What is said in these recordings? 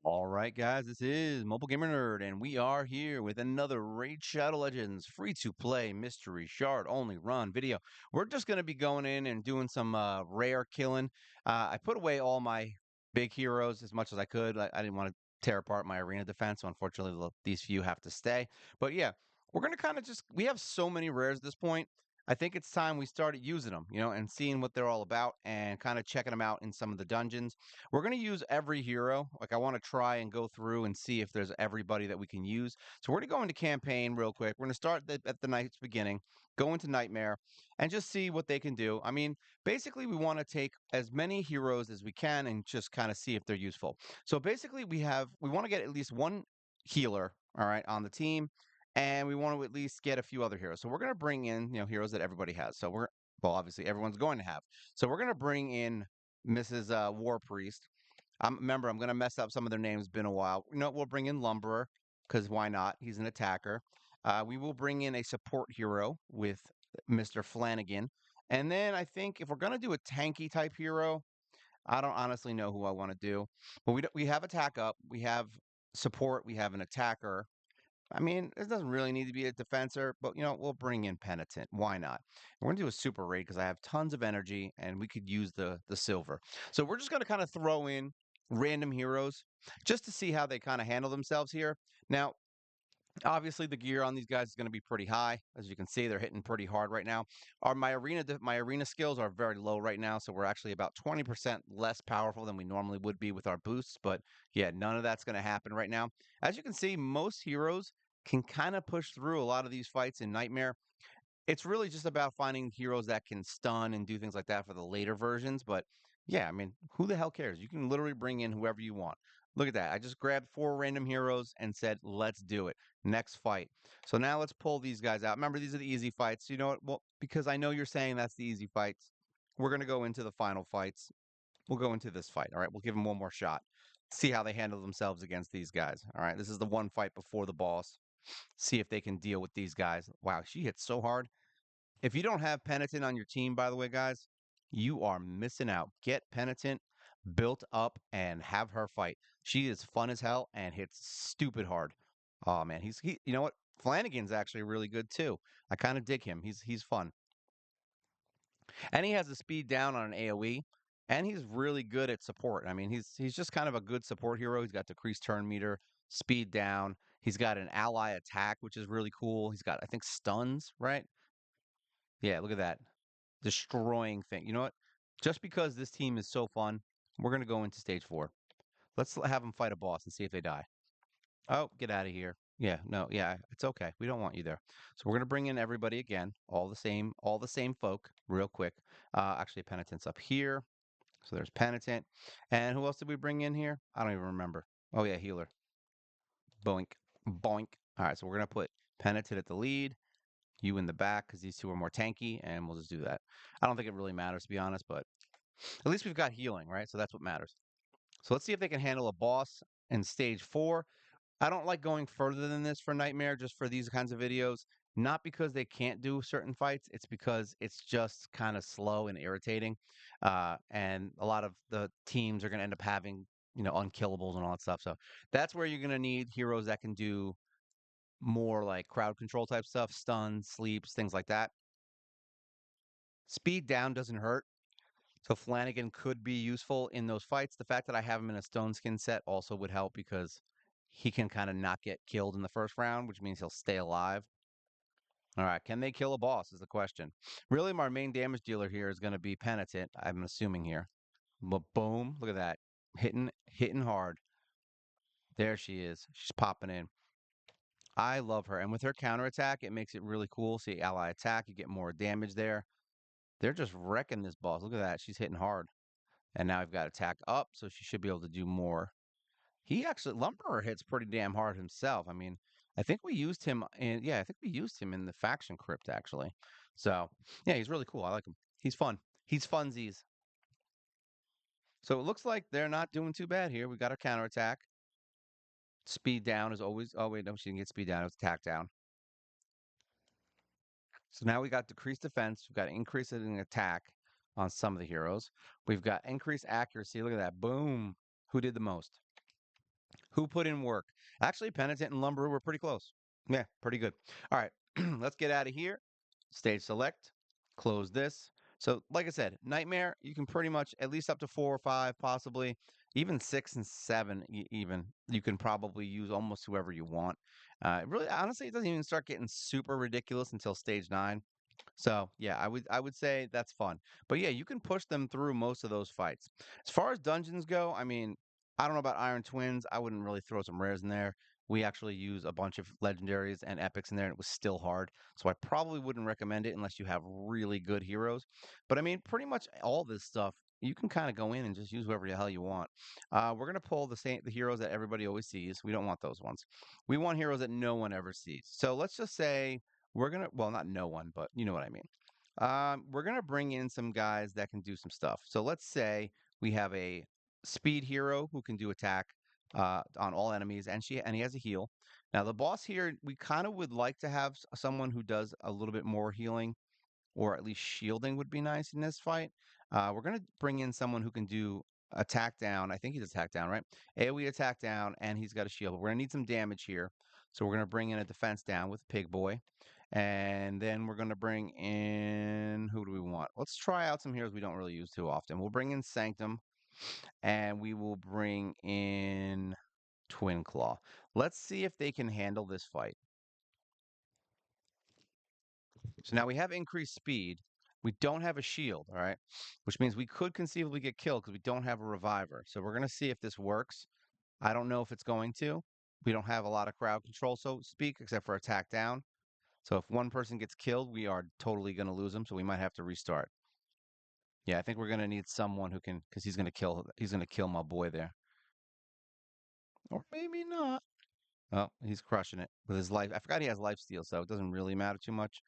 All right, guys, this is Mobile Gamer Nerd, and we are here with another Raid Shadow Legends free-to-play mystery shard only run video. We're just going to be going in and doing some rare killing. I put away all my big heroes as much as I could. I didn't want to tear apart my arena defense, so unfortunately, these few have to stay. But yeah, we're going to kind of we have so many rares at this point. I think it's time we started using them, and seeing what they're all about and kind of checking them out in some of the dungeons. We're going to use every hero. Like, I want to try and go through and see if there's everybody that we can use. So we're going to go into campaign real quick. We're going to start at the night's beginning, go into Nightmare, and just see what they can do. I mean, basically, we want to take as many heroes as we can and just kind of see if they're useful. So basically, we want to get at least one healer, all right, on the team. And we want to at least get a few other heroes. So we're going to bring in, heroes that everybody has. Well, obviously everyone's going to have. So we're going to bring in Mrs. War Priest. Remember, I'm going to mess up some of their names. Been a while. We'll bring in Lumberer because why not? He's an attacker. We will bring in a support hero with Mr. Flanagan. And then I think if we're going to do a tanky type hero, I don't honestly know who I want to do. But we have attack up. We have support. We have an attacker. I mean, it doesn't really need to be a defensor, but we'll bring in Penitent. Why not? We're gonna do a super raid because I have tons of energy and we could use the silver. So we're just gonna kind of throw in random heroes just to see how they kind of handle themselves here. Now, obviously, the gear on these guys is going to be pretty high. As you can see, they're hitting pretty hard right now. My arena skills are very low right now, so we're actually about 20% less powerful than we normally would be with our boosts. But yeah, none of that's going to happen right now. As you can see, most heroes can kind of push through a lot of these fights in Nightmare. It's really just about finding heroes that can stun and do things like that for the later versions. But yeah, I mean, who the hell cares? You can literally bring in whoever you want. Look at that. I just grabbed 4 random heroes and said, let's do it. Next fight. So now let's pull these guys out. Remember, these are the easy fights. You know what? Well, because I know you're saying that's the easy fights, we're going to go into the final fights. We'll go into this fight. All right. We'll give them one more shot. See how they handle themselves against these guys. All right. This is the one fight before the boss. See if they can deal with these guys. Wow, she hits so hard. If you don't have Penitent on your team, by the way, guys, you are missing out. Get Penitent built up and have her fight. She is fun as hell and hits stupid hard. Oh man, you know what? Flanagan's actually really good too. I kind of dig him. He's fun. And he has the speed down on an AoE. And he's really good at support. I mean, he's just kind of a good support hero. He's got decreased turn meter, speed down. He's got an ally attack, which is really cool. He's got, I think, stuns, right? Yeah, look at that. Destroying thing. You know what? Just because this team is so fun, we're gonna go into stage 4. Let's have them fight a boss and see if they die. Oh, get out of here. Yeah, no, yeah, it's okay. We don't want you there. So we're gonna bring in everybody again, all the same folk, real quick. Actually, Penitent's up here. So there's Penitent. And who else did we bring in here? I don't even remember. Oh yeah, healer. Boink, boink. All right, so we're gonna put Penitent at the lead, you in the back, because these two are more tanky, and we'll just do that. I don't think it really matters to be honest, but at least we've got healing, right? So that's what matters. So let's see if they can handle a boss in stage 4. I don't like going further than this for Nightmare, just for these kinds of videos. Not because they can't do certain fights, it's because it's just kind of slow and irritating. And a lot of the teams are going to end up having, unkillables and all that stuff. So that's where you're going to need heroes that can do more like crowd control type stuff, stuns, sleeps, things like that. Speed down doesn't hurt. So Flanagan could be useful in those fights. The fact that I have him in a stone skin set also would help because he can kind of not get killed in the first round, which means he'll stay alive. All right, can they kill a boss is the question. Really, my main damage dealer here is going to be Penitent, I'm assuming here. But boom, look at that. Hitting hard. There she is. She's popping in. I love her. And with her counterattack, it makes it really cool. See, ally attack, you get more damage there. They're just wrecking this boss. Look at that. She's hitting hard. And now I've got attack up, so she should be able to do more. He actually, Lumberer hits pretty damn hard himself. I mean, I think we used him I think we used him in the faction crypt actually. So yeah, he's really cool. I like him. He's fun. He's funsies. So it looks like they're not doing too bad here. We got our counterattack. Speed down is always, oh wait, no, she didn't get speed down. It was attack down. So now we got decreased defense. We've got increase in attack on some of the heroes. We've got increased accuracy. Look at that. Boom. Who did the most? Who put in work? Actually, Penitent and Lumber were pretty close. Yeah, pretty good. All right, let's get out of here. Stage select, close this. So, like I said, Nightmare, you can pretty much at least up to 4 or 5, possibly even 6 and 7. Even you can probably use almost whoever you want. Really, honestly, it doesn't even start getting super ridiculous until stage 9. So yeah, I would say that's fun. But yeah, you can push them through most of those fights. As far as dungeons go, I mean, I don't know about Iron Twins. I wouldn't really throw some rares in there. We actually use a bunch of legendaries and epics in there, and it was still hard. So I probably wouldn't recommend it unless you have really good heroes. But I mean, pretty much all this stuff, you can kind of go in and just use whoever the hell you want. We're gonna pull the heroes that everybody always sees. We don't want those ones. We want heroes that no one ever sees. So let's just say well, not no one, but you know what I mean. We're gonna bring in some guys that can do some stuff. So let's say we have a speed hero who can do attack on all enemies, and he has a heal. Now the boss here, we kind of would like to have someone who does a little bit more healing, or at least shielding would be nice in this fight. We're gonna bring in someone who can do attack down. I think he's attack down, right? AoE attack down, and he's got a shield. But we're gonna need some damage here, so we're gonna bring in a defense down with Pig Boy, and then we're gonna bring in, who do we want? Let's try out some heroes we don't really use too often. We'll bring in Sanctum, and we will bring in Twin Claw. Let's see if they can handle this fight. So now we have increased speed. We don't have a shield, all right? Which means we could conceivably get killed because we don't have a reviver. So we're going to see if this works. I don't know if it's going to. We don't have a lot of crowd control, so to speak, except for attack down. So if one person gets killed, we are totally going to lose them. So we might have to restart. Yeah, I think we're going to need someone who can, because he's going to kill my boy there. Or maybe not. Oh, he's crushing it with his life. I forgot he has life steal, so it doesn't really matter too much.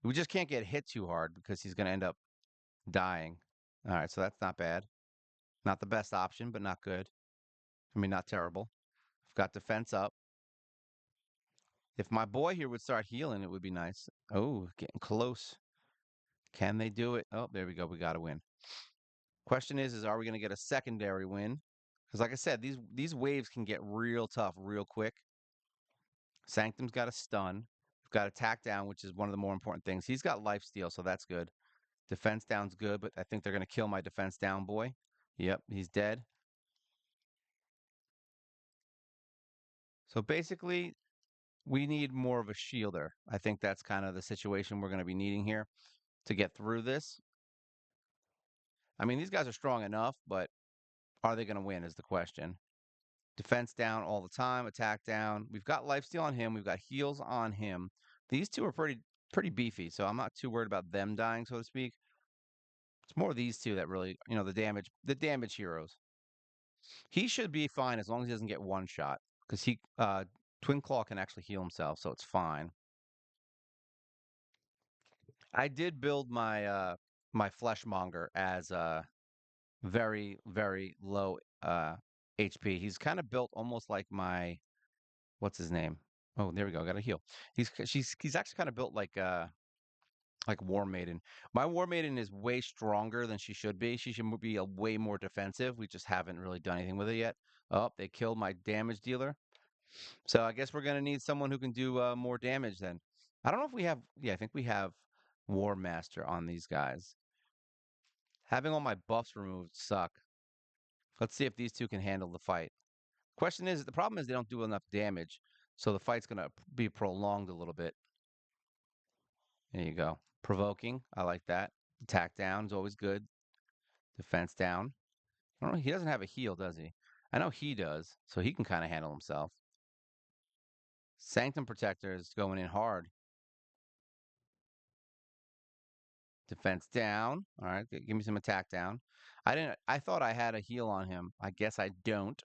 We just can't get hit too hard because he's going to end up dying. All right, so that's not bad. Not the best option, but not good. I mean, not terrible. I've got defense up. If my boy here would start healing, it would be nice. Oh, getting close. Can they do it? Oh, there we go. We got to win. Question is are we going to get a secondary win? Because like I said, these waves can get real tough real quick. Sanctum's got a stun. We've got attack down, which is one of the more important things. He's got life steal, so that's good. Defense down's good, but I think they're going to kill my defense down boy. Yep, he's dead. So basically, we need more of a shielder. I think that's kind of the situation we're going to be needing here to get through this. I mean, these guys are strong enough, but are they going to win is the question. Defense down all the time, attack down. We've got lifesteal on him. We've got heals on him. These two are pretty beefy, so I'm not too worried about them dying, so to speak. It's more these two that really, the damage heroes. He should be fine as long as he doesn't get one shot, because Twin Claw can actually heal himself, so it's fine. I did build my fleshmonger as very, very low HP. He's kind of built almost like my what's his name? Oh, there we go. Got a heal. He's actually kind of built like War Maiden. My War Maiden is way stronger than she should be. She should be a way more defensive. We just haven't really done anything with it yet. Oh, they killed my damage dealer. So I guess we're gonna need someone who can do more damage then. I don't know if we have. Yeah, I think we have War Master on these guys. Having all my buffs removed suck. Let's see if these two can handle the fight. Question is, the problem is they don't do enough damage, so the fight's gonna be prolonged a little bit. There you go. Provoking, I like that. Attack down is always good. Defense down. I don't know. He doesn't have a heal, does he? I know he does, so he can kind of handle himself. Sanctum Protector is going in hard. Defense down. All right, give me some attack down. I thought I had a heal on him. I guess I don't.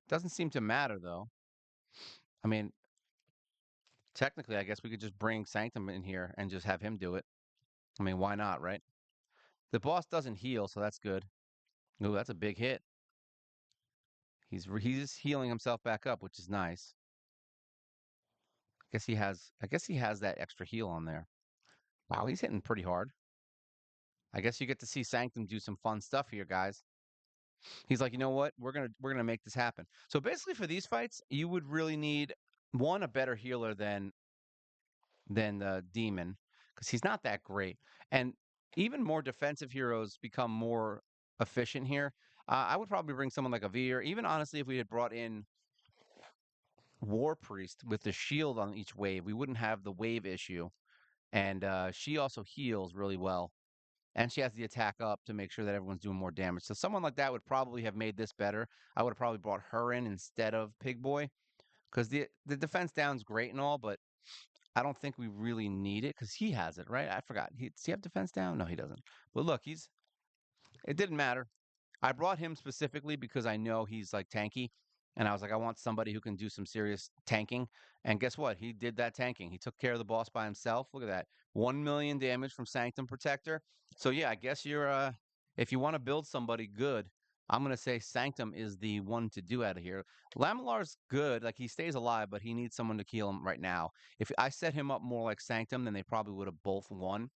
Doesn't seem to matter though. I mean, technically, I guess we could just bring Sanctum in here and just have him do it. I mean, why not, right? The boss doesn't heal, so that's good. Ooh, that's a big hit. He's healing himself back up, which is nice. I guess he has that extra heal on there. Wow, he's hitting pretty hard. I guess you get to see Sanctum do some fun stuff here, guys. He's like, you know what? We're gonna make this happen. So basically, for these fights, you would really need one a better healer than the demon because he's not that great, and even more defensive heroes become more efficient here. I would probably bring someone like a Veer. Even honestly, if we had brought in War Priest with the shield on each wave, we wouldn't have the wave issue. And she also heals really well. And she has the attack up to make sure that everyone's doing more damage. So someone like that would probably have made this better. I would have probably brought her in instead of Pig Boy because the defense down's great and all, but I don't think we really need it because he has it, right? I forgot. Does he have defense down? No, he doesn't. But look, it didn't matter. I brought him specifically because I know he's like tanky. And I was like, I want somebody who can do some serious tanking. And guess what? He did that tanking. He took care of the boss by himself. Look at that. 1 million damage from Sanctum Protector. So yeah, I guess you're if you want to build somebody good, I'm gonna say Sanctum is the one to do out of here. Lamellar's good, like he stays alive, but he needs someone to kill him right now. If I set him up more like Sanctum, then they probably would have both won.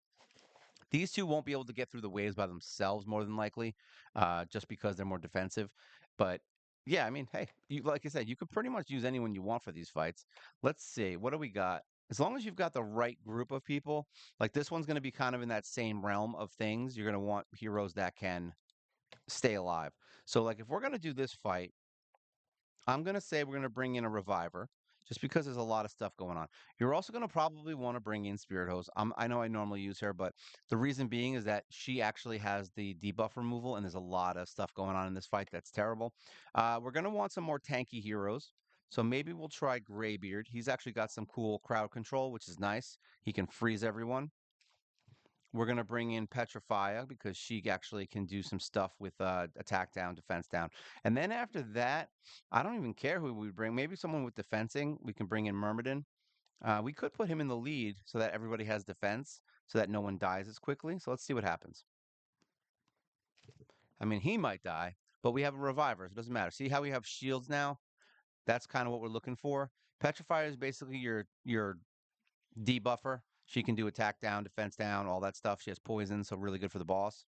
These two won't be able to get through the waves by themselves, more than likely, just because they're more defensive. But yeah, I mean, hey, like I said, you could pretty much use anyone you want for these fights. Let's see, what do we got? As long as you've got the right group of people, like this one's going to be kind of in that same realm of things. You're going to want heroes that can stay alive. So, like, if we're going to do this fight, I'm going to say we're going to bring in a reviver just because there's a lot of stuff going on. You're also going to probably want to bring in Spirit Hose. I know I normally use her, but the reason being is that she actually has the debuff removal, and there's a lot of stuff going on in this fight that's terrible. We're going to want some more tanky heroes. So maybe we'll try Graybeard. He's actually got some cool crowd control, which is nice. He can freeze everyone. We're going to bring in Petrifia because she actually can do some stuff with attack down, defense down. And then after that, I don't even care who we bring. Maybe someone with defensing. We can bring in Myrmidon. We could put him in the lead so that everybody has defense so that no one dies as quickly. So let's see what happens. I mean, he might die, but we have a reviver. So it doesn't matter. See how we have shields now? That's kind of what we're looking for. Petrifier is basically your debuffer. She can do attack down, defense down, all that stuff. She has poison, so really good for the boss.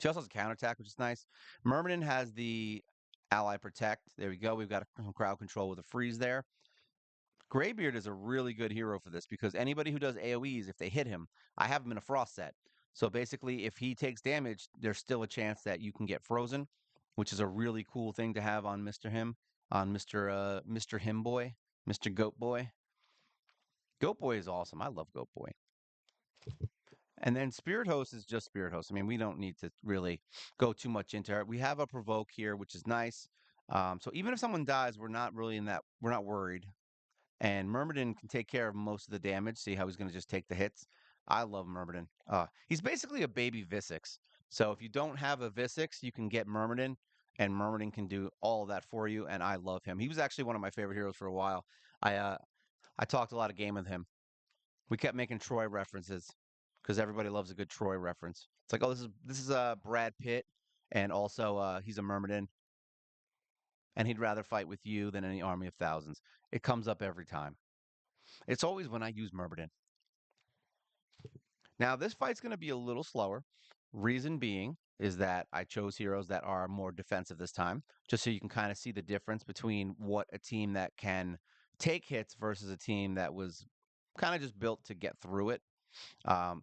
She also has a counterattack, which is nice. Myrmidon has the ally protect. There we go. We've got some crowd control with a freeze there. Graybeard is a really good hero for this because anybody who does AoEs, if they hit him, I have him in a frost set. So basically, if he takes damage, there's still a chance that you can get frozen, which is a really cool thing to have on Mr. Him, on Mr. Him Boy, Mr. Goat Boy. Goat Boy is awesome. I love Goat Boy. And then Spirit Host is just Spirit Host. I mean, we don't need to really go too much into it. We have a provoke here, which is nice. So even if someone dies, we're not really in that. We're not worried. And Myrmidon can take care of most of the damage. See how he's going to just take the hits. I love Myrmidon. He's basically a baby Visix. So if you don't have a Visix, you can get Myrmidon, and Myrmidon can do all of that for you. And I love him. He was actually one of my favorite heroes for a while. I talked a lot of game with him. We kept making Troy references because everybody loves a good Troy reference. It's like, oh, this is Brad Pitt, and also he's a Myrmidon, and he'd rather fight with you than any army of thousands. It comes up every time. It's always when I use Myrmidon. Now this fight's going to be a little slower. Reason being is that I chose heroes that are more defensive this time, just so you can kind of see the difference between what a team that can take hits versus a team that was kind of just built to get through it. Um,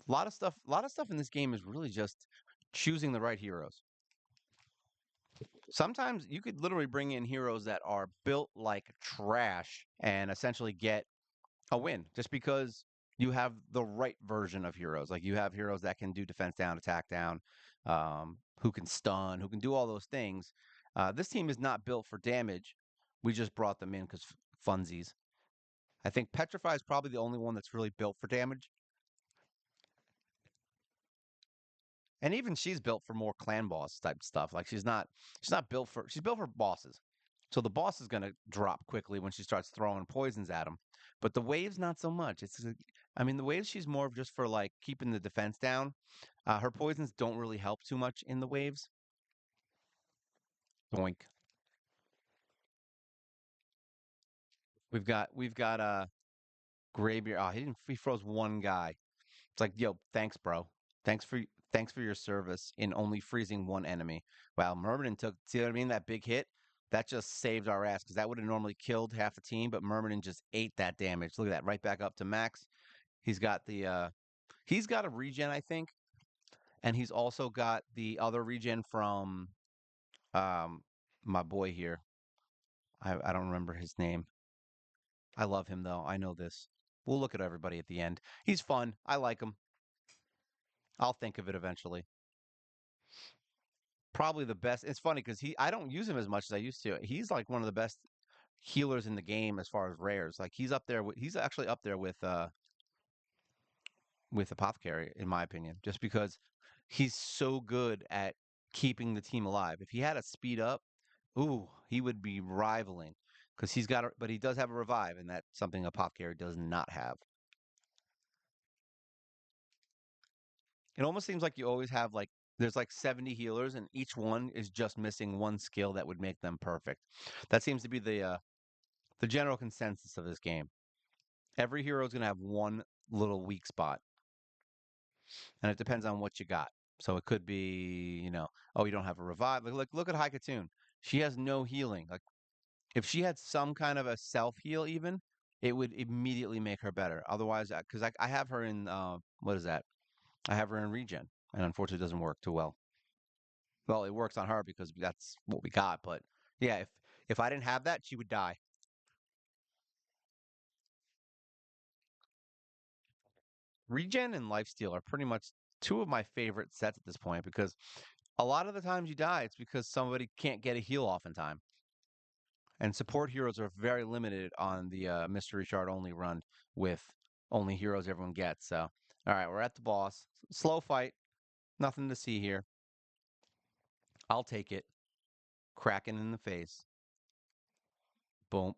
a lot of stuff in this game is really just choosing the right heroes. Sometimes you could literally bring in heroes that are built like trash and essentially get a win just because you have the right version of heroes. Like you have heroes that can do defense down, attack down, who can stun, who can do all those things. This team is not built for damage. We just brought them in because funsies. I think Petrify is probably the only one that's really built for damage. And even she's built for more clan boss type stuff. Like she's not built for she's built for bosses. So the boss is going to drop quickly when she starts throwing poisons at him. But the waves not so much. I mean the waves she's more of just for like keeping the defense down. Her poisons don't really help too much in the waves. Doink. We've got Graybeard. Oh, he froze one guy. It's like, yo, thanks, bro. Thanks for Thanks for your service in only freezing one enemy. Wow, Myrmidon took, see what I mean? That big hit, that just saved our ass because that would have normally killed half the team, but Myrmidon just ate that damage. Look at that, right back up to max. He's got the he's got a regen, I think, and he's also got the other regen from um my boy here. I don't remember his name. I love him though. I know this. We'll look at everybody at the end. He's fun. I like him. I'll think of it eventually. Probably the best. It's funny because I don't use him as much as I used to. He's like one of the best healers in the game as far as rares. Like he's up there he's actually up there with Apothecary in my opinion, just because he's so good at keeping the team alive. If he had a speed up, ooh, he would be rivaling because but he does have a revive, and that's something Apothecary does not have. It almost seems like you always have like there's like 70 healers and each one is just missing one skill that would make them perfect. That seems to be the general consensus of this game. Every hero is going to have one little weak spot, and it depends on what you got. So it could be, oh, you don't have a revive. Like look at Haikatune. She has no healing. Like if she had some kind of a self heal, even it would immediately make her better. Otherwise, because I have her in what is that? I have her in regen, and unfortunately, it doesn't work too well. Well, it works on her because that's what we got. But yeah, if I didn't have that, she would die. Regen and lifesteal are pretty much two of my favorite sets at this point because a lot of the times you die, it's because somebody can't get a heal off in time. And support heroes are very limited on the mystery shard only run with only heroes everyone gets. So, all right, we're at the boss. Slow fight, nothing to see here. I'll take it. Kraken in the face. Boom.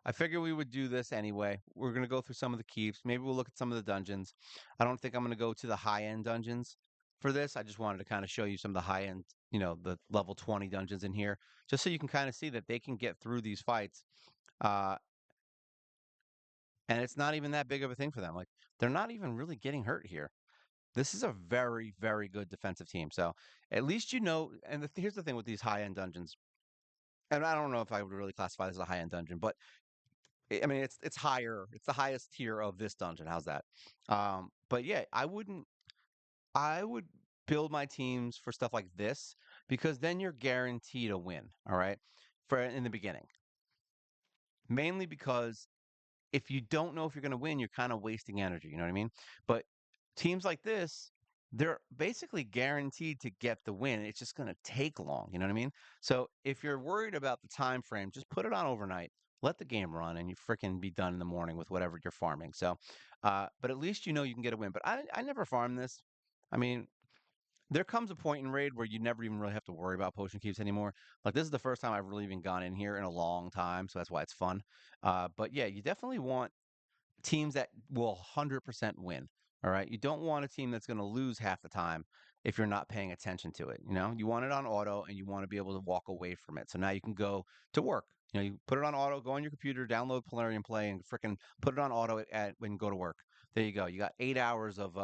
I figure we would do this anyway. We're going to go through some of the keeps. Maybe we'll look at some of the dungeons. I don't think I'm going to go to the high end dungeons for this. I just wanted to kind of show you some of the high end, the level 20 dungeons in here, just so you can kind of see that they can get through these fights. Uh, and it's not even that big of a thing for them. Like, they're not even really getting hurt here. This is a very, very good defensive team. So at least and here's the thing with these high end dungeons. And I don't know if I would really classify this as a high end dungeon, but I mean, it's higher. It's the highest tier of this dungeon. How's that? But yeah, I wouldn't. I would build my teams for stuff like this because then you're guaranteed a win. All right, for in the beginning, mainly because if you don't know if you're going to win, you're kind of wasting energy. You know what I mean? But teams like this, they're basically guaranteed to get the win. It's just going to take long. You know what I mean? So if you're worried about the time frame, just put it on overnight. Let the game run, and you freaking be done in the morning with whatever you're farming. So, but at least you know you can get a win. But I never farm this. I mean, there comes a point in raid where you never even really have to worry about potion keeps anymore. Like this is the first time I've really even gone in here in a long time, so that's why it's fun. But yeah, you definitely want teams that will 100% win. All right. You don't want a team that's going to lose half the time if you're not paying attention to it. You want it on auto and you want to be able to walk away from it. So now you can go to work. You put it on auto, go on your computer, download Polarium Play, and freaking put it on auto when you go to work. There you go. You got 8 hours of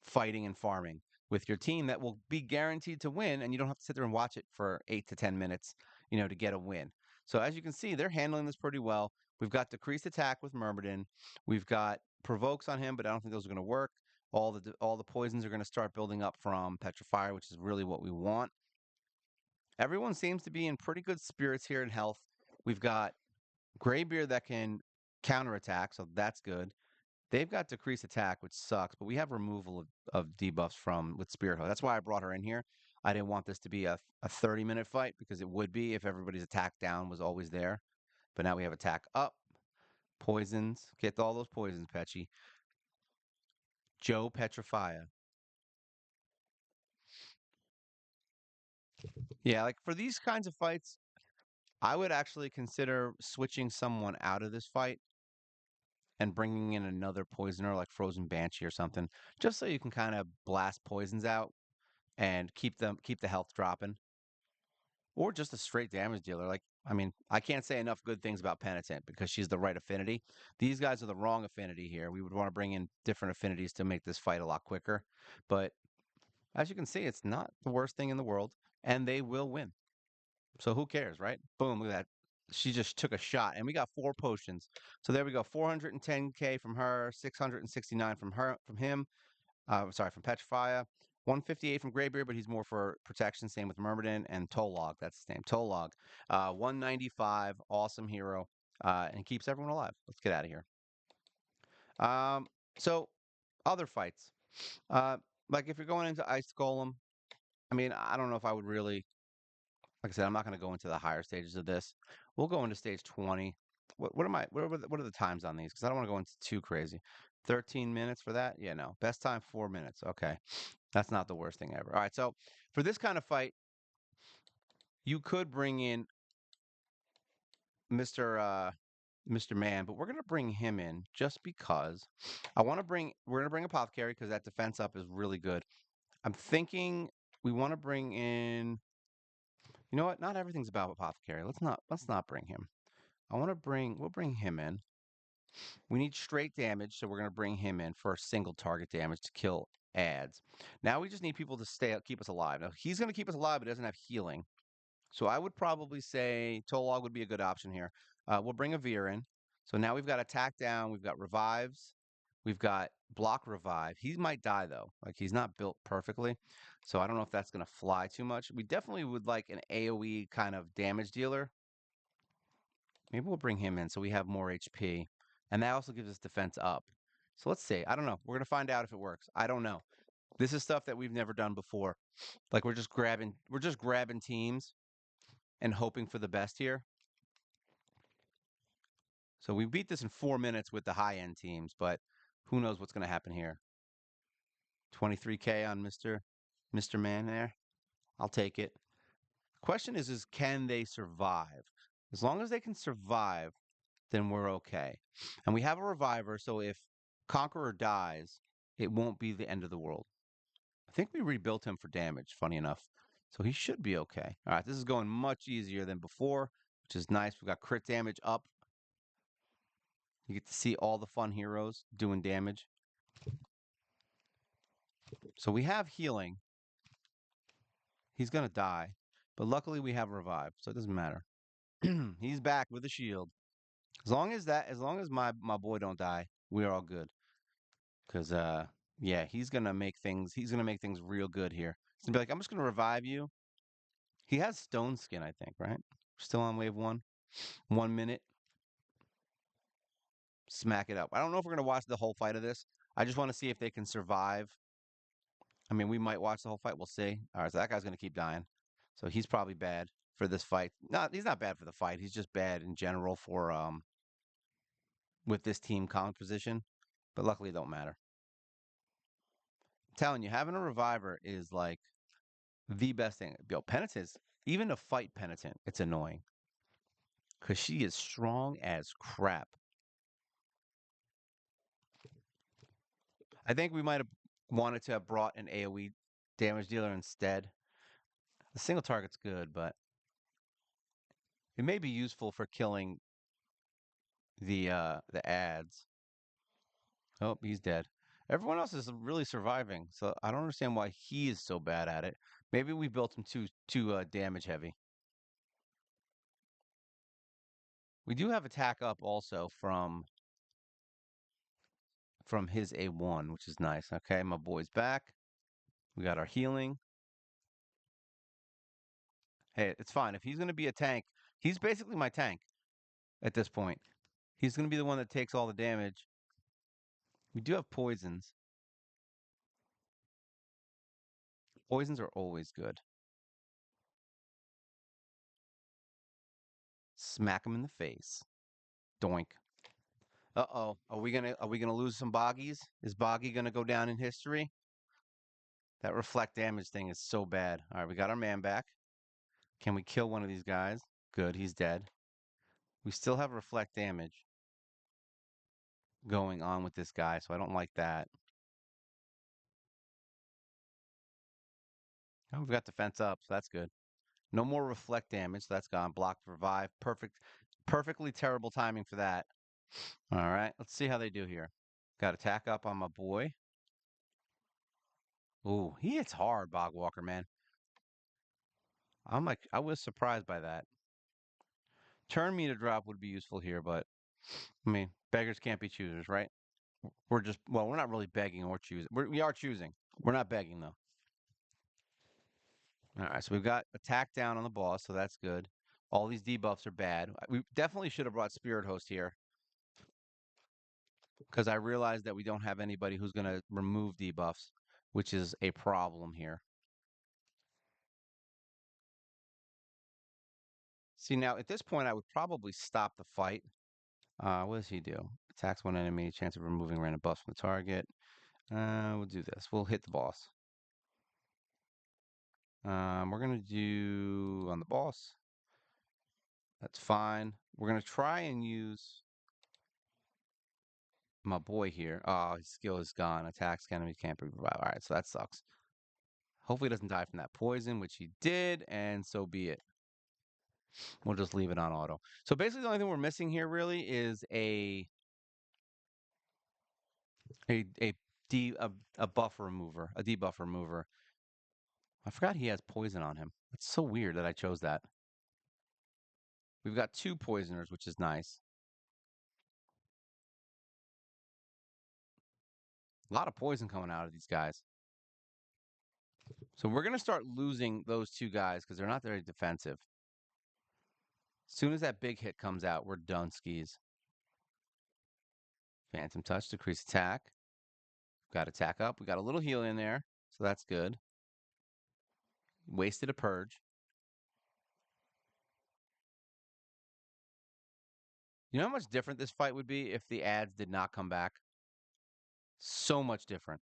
fighting and farming with your team that will be guaranteed to win, and you don't have to sit there and watch it for 8 to 10 minutes, to get a win. So as you can see, they're handling this pretty well. We've got decreased attack with Myrmidon. We've got provokes on him, but I don't think those are going to work. All the poisons are going to start building up from Petrifier, which is really what we want. Everyone seems to be in pretty good spirits here in health. We've got Graybeard that can counterattack, so that's good. They've got decreased attack, which sucks, but we have removal of debuffs from with Spirit Hoe. That's why I brought her in here. I didn't want this to be a 30-minute fight because it would be if everybody's attack down was always there. But now we have attack up, poisons. Get all those poisons, Petchy. Joe Petrifier. Yeah, like for these kinds of fights, I would actually consider switching someone out of this fight and bringing in another poisoner like Frozen Banshee or something, just so you can kind of blast poisons out and keep the health dropping, or just a straight damage dealer. Like I mean, I can't say enough good things about Penitent because she's the right affinity. These guys are the wrong affinity here. We would want to bring in different affinities to make this fight a lot quicker. But as you can see, it's not the worst thing in the world, and they will win. So who cares, right? Boom, look at that. She just took a shot, and we got 4 potions. So there we go. 410k from her, 669 from him. Sorry, from Petrifier. 158 from Greybeard, but he's more for protection. Same with Myrmidon and Tolog. That's his name, Tolog. 195, awesome hero, and keeps everyone alive. Let's get out of here. So other fights. Uh, like if you're going into Ice Golem, I mean, I don't know if I would really. Like I said, I'm not going to go into the higher stages of this. We'll go into stage 20. What am I? What are the times on these? Because I don't want to go into too crazy. 13 minutes for that? Yeah, no. Best time 4 minutes. Okay, that's not the worst thing ever. All right, so for this kind of fight, you could bring in Mr. Mr. Man, but we're gonna bring him in just because I want to bring. We're gonna bring Apothecary because that defense up is really good. I'm thinking we want to bring in. You know what? Not everything's about Apothecary. Let's not bring him. We'll bring him in. We need straight damage, so we're going to bring him in for single target damage to kill ads. Now we just need people to keep us alive. Now he's going to keep us alive, but doesn't have healing. So I would probably say Tolog would be a good option here. We'll bring a Veer in. So now we've got attack down, we've got revives, we've got block revive. He might die though. Like he's not built perfectly. So I don't know if that's going to fly too much. We definitely would like an AoE kind of damage dealer. Maybe we'll bring him in so we have more HP. And that also gives us defense up. So let's see. I don't know. We're going to find out if it works. I don't know. This is stuff that we've never done before. Like we're just grabbing teams and hoping for the best here. So we beat this in 4 minutes with the high end teams, but who knows what's going to happen here. 23k on Mr. Man there. I'll take it. Question is can they survive? As long as they can survive, then we're okay. And we have a reviver, so if Conqueror dies, it won't be the end of the world. I think we rebuilt him for damage, funny enough. So he should be okay. All right, this is going much easier than before, which is nice. We've got crit damage up. You get to see all the fun heroes doing damage. So we have healing. He's going to die, but luckily we have revive, so it doesn't matter. He's back with a shield. As long as my boy don't die, we're all good. Cause yeah, he's gonna make things real good here. He's gonna be like, I'm just gonna revive you. He has stone skin, I think, right? Still on wave one. 1 minute. Smack it up. I don't know if we're gonna watch the whole fight of this. I just want to see if they can survive. I mean, we might watch the whole fight. We'll see. All right, so that guy's gonna keep dying. So he's probably bad for this fight. He's not bad for the fight. He's just bad in general for with this team composition. But luckily, it don't matter. I'm telling you, having a reviver is like the best thing. Yo, Penitence, even to fight Penitent, it's annoying because she is strong as crap. I think we might have wanted to have brought an AoE damage dealer instead. The single target's good, but it may be useful for killing the ads. Oh, he's dead. Everyone else is really surviving, so I don't understand why he is so bad at it. Maybe we built him too damage heavy. We do have attack up also from his A1, which is nice. Okay, my boy's back. We got our healing. Hey, it's fine. If he's going to be a tank, he's basically my tank at this point. He's going to be the one that takes all the damage. We do have poisons. Poisons are always good. Smack him in the face. Doink. Uh-oh. Are we gonna lose some boggies? Is Boggy gonna go down in history? That reflect damage thing is so bad. All right, we got our man back. Can we kill one of these guys? Good, he's dead. We still have reflect damage going on with this guy, so I don't like that. Oh, we've got defense up, so that's good. No more reflect damage. So that's gone. Block, revive. Perfectly terrible timing for that. All right. Let's see how they do here. Got attack up on my boy. Ooh, he hits hard, Bog Walker, man. I was surprised by that. Turn meter drop would be useful here, but I mean, beggars can't be choosers, right? We're not really begging or choosing. We are choosing. We're not begging though. All right, so we've got attack down on the boss, so that's good. All these debuffs are bad. We definitely should have brought Spirit Host here because I realized that we don't have anybody who's going to remove debuffs, which is a problem here. See, now at this point, I would probably stop the fight. What does he do? Attacks one enemy, chance of removing random buffs from the target. We'll do this. We'll hit the boss. We're going to do on the boss. That's fine. We're going to try and use my boy here. Oh, his skill is gone. Attacks enemy can't be revived. All right, so that sucks. Hopefully he doesn't die from that poison, which he did, and so be it. We'll just leave it on auto. So basically the only thing we're missing here really is a a buff remover, a debuff remover. I forgot he has poison on him. It's so weird that I chose that. We've got two poisoners, which is nice. A lot of poison coming out of these guys. So we're going to start losing those two guys because they're not very defensive. As soon as that big hit comes out, we're done skis. Phantom Touch, decrease attack. Got attack up. We got a little heal in there, so that's good. Wasted a purge. You know how much different this fight would be if the ads did not come back? So much different.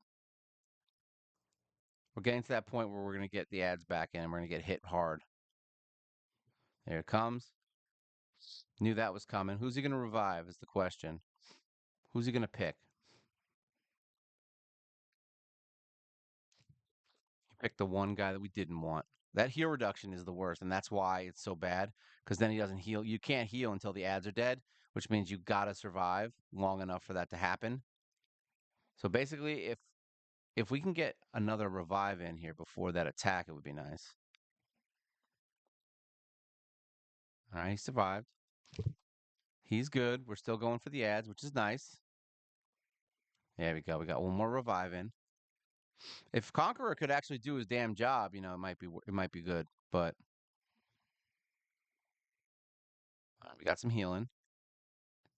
We're getting to that point where we're going to get the ads back in and we're going to get hit hard. There it comes. Knew that was coming. Who's he going to revive is the question. Who's he going to pick? He picked the one guy that we didn't want. That heal reduction is the worst, and that's why it's so bad, because then he doesn't heal. You can't heal until the ads are dead, which means you got to survive long enough for that to happen. So basically, if we can get another revive in here before that attack, it would be nice. All right, he survived. He's good. We're still going for the ads, which is nice. There we go. We got one more revive in. If Conqueror could actually do his damn job, you know, it might be good. But we got some healing.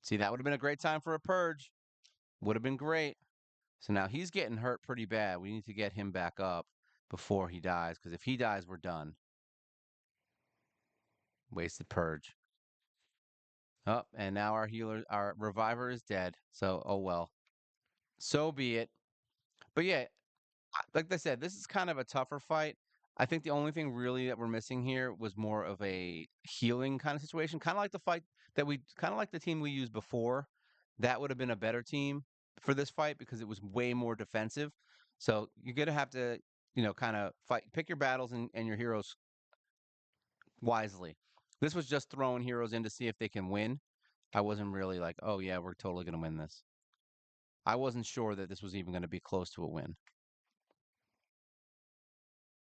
See, that would have been a great time for a purge. Would have been great. So now he's getting hurt pretty bad. We need to get him back up before he dies, because if he dies, we're done. Wasted purge. Oh, and now our reviver is dead. So, oh well. So be it. But yeah, like I said, this is kind of a tougher fight. I think the only thing really that we're missing here was more of a healing kind of situation, kind of like the fight kind of like the team we used before. That would have been a better team for this fight because it was way more defensive. So you're gonna have to, kind of pick your battles and your heroes wisely. This was just throwing heroes in to see if they can win. I wasn't really like, oh yeah, we're totally gonna win this. I wasn't sure that this was even going to be close to a win.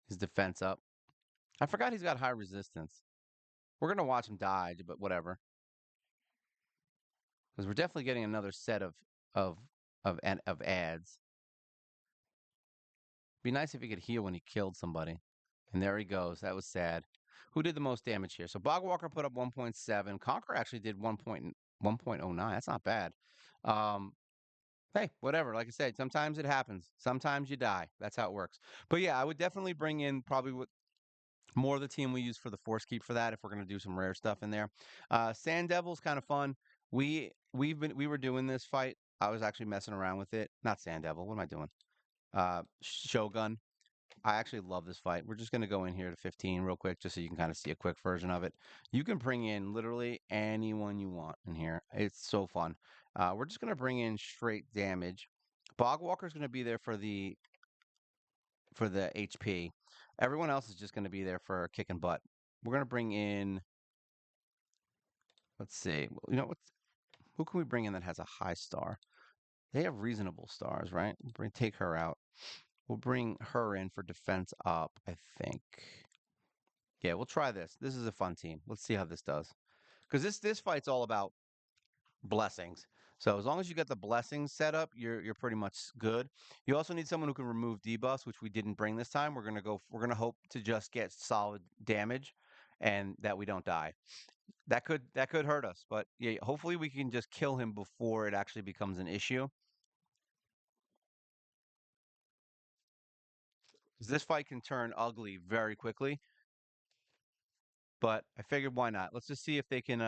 His defense up. I forgot he's got high resistance. We're gonna watch him die, but whatever. Because we're definitely getting another set of of ads. Be nice if he could heal when he killed somebody. And there he goes. That was sad. Who did the most damage here? So Bogwalker put up 1.7. Conquer actually did 1.09. That's not bad. Um, hey, whatever. Like I said, sometimes it happens. Sometimes you die. That's how it works. But yeah, I would definitely bring in probably more of the team we use for the force keep for that if we're going to do some rare stuff in there. Sand Devil's kind of fun. We were doing this fight. I was actually messing around with it. Not Sand Devil. What am I doing? Shogun. I actually love this fight. We're just going to go in here to 15 real quick just so you can kind of see a quick version of it. You can bring in literally anyone you want in here. It's so fun. We're just going to bring in straight damage. Bogwalker's going to be there for the HP. Everyone else is just going to be there for kicking butt. we're gonna bring in. Let's see. Who can we bring in that has a high star? They have reasonable stars, right? Take her out. We'll bring her in for defense up, I think. Yeah, we'll try this. This is a fun team. Let's see how this does. Because this fight's all about blessings. So as long as you get the blessings set up, you're pretty much good. You also need someone who can remove debuffs, which we didn't bring this time. We're gonna hope to just get solid damage and that we don't die. That could hurt us, but yeah, hopefully we can just kill him before it actually becomes an issue. 'Cause this fight can turn ugly very quickly. But I figured why not? Let's just see if they can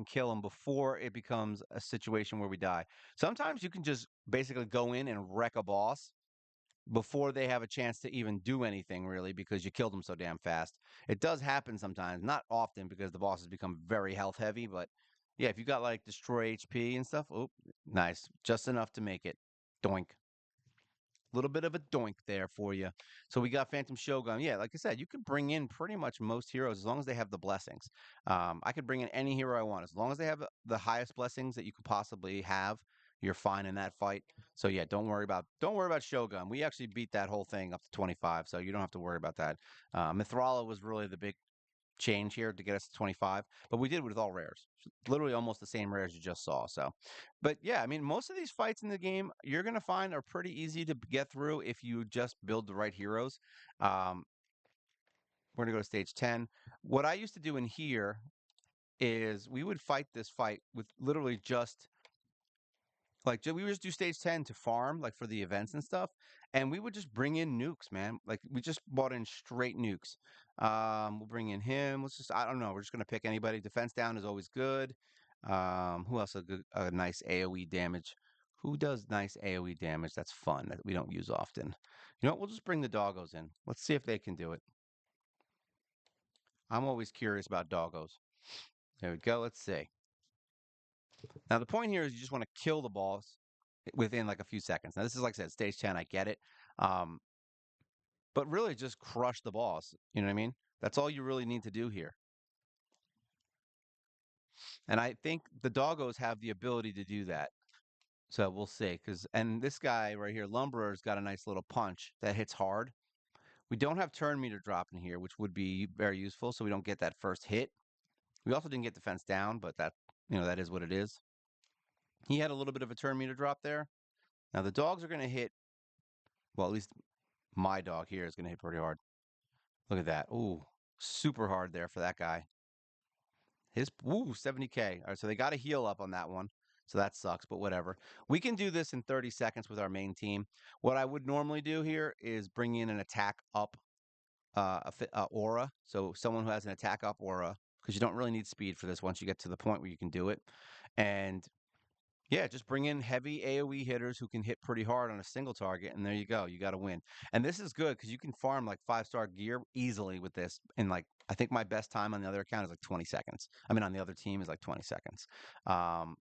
kill him before it becomes a situation where we die. Sometimes you can just basically go in and wreck a boss before they have a chance to even do anything really because you killed them so damn fast. It does happen sometimes, not often because the bosses become very health heavy, but yeah, if you got like destroy HP and stuff, oh, nice. Just enough to make it. Doink. Little bit of a doink there for you. So we got Phantom Shogun. Yeah, like I said, you can bring in pretty much most heroes as long as they have the blessings. I could bring in any hero I want as long as they have the highest blessings that you could possibly have. You're fine in that fight. So yeah, don't worry about Shogun. We actually beat that whole thing up to 25, so you don't have to worry about that. Mithrala was really the big change here to get us to 25, but we did with all rares. Literally almost the same rares you just saw. So, but yeah, I mean, most of these fights in the game you're going to find are pretty easy to get through if you just build the right heroes. Um, we're going to go to stage 10. What I used to do in here is we would fight this fight with literally just like we would just do stage 10 to farm, like for the events and stuff, and we would just bring in nukes, man. Like we just bought in straight nukes. We'll bring in him. I don't know. We're just gonna pick anybody. Defense down is always good. Who else a nice AoE damage? Who does nice AoE damage? That's fun that we don't use often. You know what? We'll just bring the doggos in. Let's see if they can do it. I'm always curious about doggos. There we go. Let's see. Now the point here is you just want to kill the boss within like a few seconds. Now this is like I said, stage 10. I get it, um, but really just crush the boss. You know what I mean? That's all you really need to do here. And I think the doggos have the ability to do that. So we'll see. And this guy right here, Lumberer's got a nice little punch that hits hard. We don't have turn meter drop in here, which would be very useful, so we don't get that first hit. We also didn't get defense down, but that is what it is. He had a little bit of a turn meter drop there. Now the dogs are going to hit. Well, at least my dog here is going to hit pretty hard. Look at that. Ooh, super hard there for that guy. 70K. All right, so they got to heal up on that one. So that sucks, but whatever. We can do this in 30 seconds with our main team. What I would normally do here is bring in an attack up aura. So someone who has an attack up aura, because you don't really need speed for this once you get to the point where you can do it. And yeah, just bring in heavy AoE hitters who can hit pretty hard on a single target, and there you go. You got to win. And this is good because you can farm like 5-star gear easily with this. And like, I think my best time on the other account is like 20 seconds. I mean, on the other team is like 20 seconds. Um,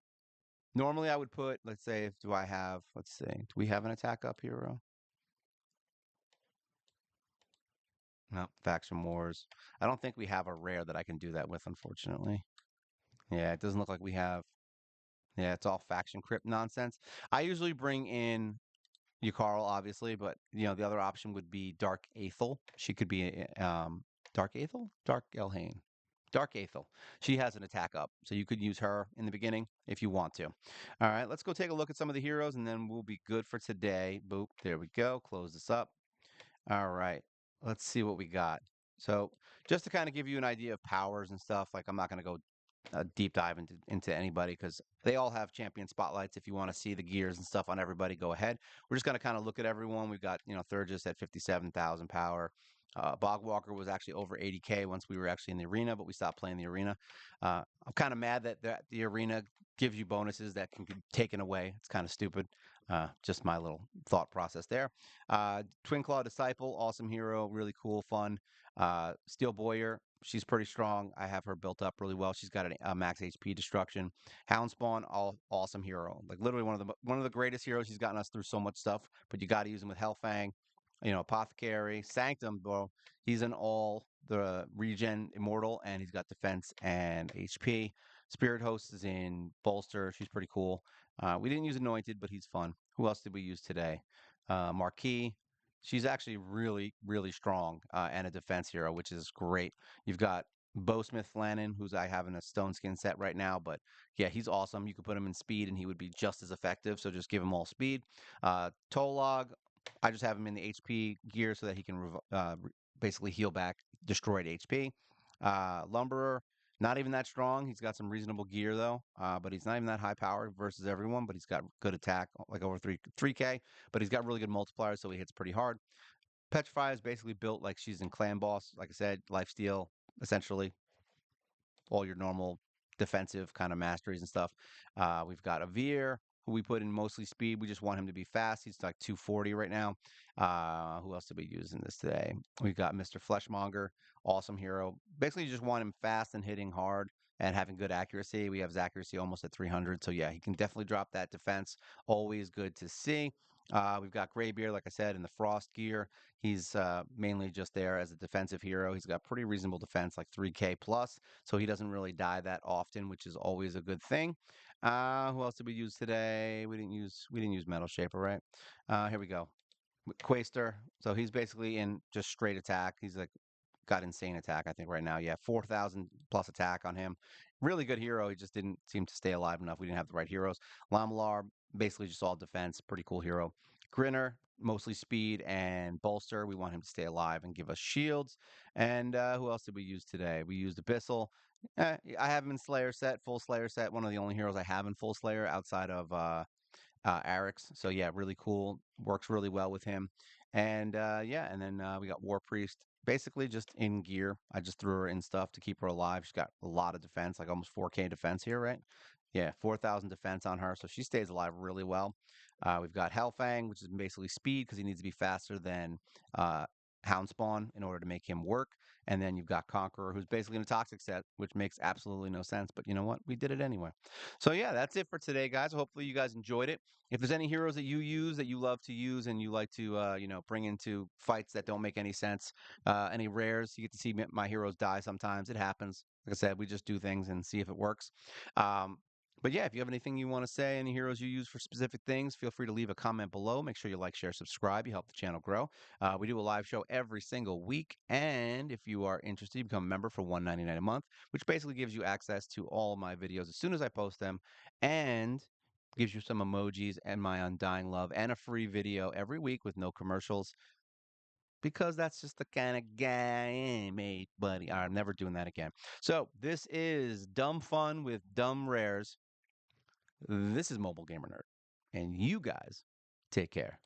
Normally, I would put, let's say, let's see, do we have an attack up hero? No, faction wars. I don't think we have a rare that I can do that with, unfortunately. Yeah, it doesn't look like we have. Yeah, it's all faction crypt nonsense. I usually bring in Yukarl, obviously, but the other option would be Dark Aethel. She could be Dark Aethel? Dark Elhain. Dark Aethel. She has an attack up, so you could use her in the beginning if you want to. All right, let's go take a look at some of the heroes, and then we'll be good for today. Boop, there we go. Close this up. All right, let's see what we got. So just to kind of give you an idea of powers and stuff, like I'm not going to go a deep dive into anybody because they all have champion spotlights. If you want to see the gears and stuff on everybody, go ahead. We're just going to kind of look at everyone. We've got Thurgis at 57,000 power. Bogwalker was actually over 80K once we were actually in the arena, but we stopped playing the arena. I'm kind of mad that the arena gives you bonuses that can be taken away. It's kind of stupid. Just my little thought process there. Twin Claw Disciple, awesome hero, really cool, fun. Steel Boyer, she's pretty strong. I have her built up really well. She's got a max HP destruction. Houndspawn, all awesome hero. Like literally one of the greatest heroes. He's gotten us through so much stuff. But you got to use him with Hellfang. Apothecary, Sanctum, bro. He's an all the regen immortal, and he's got defense and HP. Spirit Host is in bolster. She's pretty cool. We didn't use anointed, but he's fun. Who else did we use today? Marquis. She's actually really, really strong and a defense hero, which is great. You've got Bowsmith Flannan, who's I have in a stone skin set right now, but yeah, he's awesome. You could put him in speed and he would be just as effective. So just give him all speed. Tolog, I just have him in the HP gear so that he can basically heal back destroyed HP. Lumberer, not even that strong. He's got some reasonable gear though, but he's not even that high powered versus everyone. But he's got good attack, like over 3K. But he's got really good multipliers, so he hits pretty hard. Petrify is basically built like she's in Clan Boss. Like I said, lifesteal essentially all your normal defensive kind of masteries and stuff. We've got Avir, who we put in mostly speed. We just want him to be fast. He's like 240 right now. Who else did we use in this today? We've got Mr. Fleshmonger, awesome hero. Basically, you just want him fast and hitting hard and having good accuracy. We have his accuracy almost at 300. So, yeah, he can definitely drop that defense. Always good to see. We've got Graybeard, like I said, in the Frost gear. He's mainly just there as a defensive hero. He's got pretty reasonable defense, like 3K plus, so he doesn't really die that often, which is always a good thing. Who else did we use today? We didn't use Metal Shaper, right? Here we go. Quaster. So he's basically in just straight attack. He's like got insane attack, I think, right now. Yeah, 4,000 plus attack on him. Really good hero. He just didn't seem to stay alive enough. We didn't have the right heroes. Lamalar, basically just all defense. Pretty cool hero. Grinner, mostly speed and bolster. We want him to stay alive and give us shields. And who else did we use today? We used Abyssal. I have him in Slayer set, full Slayer set. One of the only heroes I have in full Slayer outside of Arix. So yeah, really cool. Works really well with him. And yeah, and then we got War Priest. Basically just in gear. I just threw her in stuff to keep her alive. She's got a lot of defense, like almost 4K defense here, right? Yeah, 4,000 defense on her, so she stays alive really well. We've got Hellfang, which is basically speed because he needs to be faster than uh, Houndspawn in order to make him work. And then you've got Conqueror, who's basically in a toxic set, which makes absolutely no sense. But you know what? We did it anyway. So yeah, that's it for today, guys. Hopefully you guys enjoyed it. If there's any heroes that you use that you love to use and you like to bring into fights that don't make any sense, any rares, you get to see my heroes die sometimes. It happens. Like I said, we just do things and see if it works. Um, but yeah, if you have anything you want to say, any heroes you use for specific things, feel free to leave a comment below. Make sure you like, share, subscribe. You help the channel grow. We do a live show every single week. And if you are interested, you become a member for $1.99 a month, which basically gives you access to all my videos as soon as I post them. And gives you some emojis and my undying love and a free video every week with no commercials because that's just the kind of guy I am, mate, buddy. I'm never doing that again. So this is Dumb Fun with Dumb Rares. This is Mobile Gamer Nerd, and you guys take care.